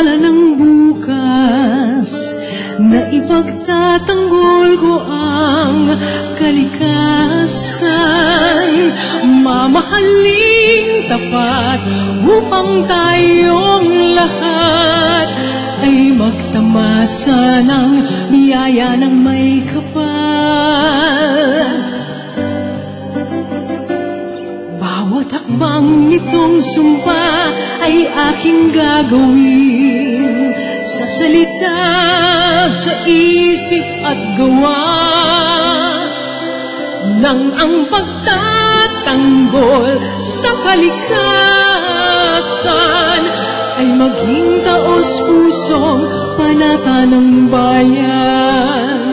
pag-aalala ng bukas na ipagtatanggol ko ang kalikasan, mamahaling tapat upang tayong lahat ay magtamasa ng biyaya ng may kapal. Bawat hakbang nitong sumpa ay aking gagawin, sa salita, sa isip at gawa, nang ang pagtatanggol sa kalikasan ay maging taos-pusong panata ng bayan.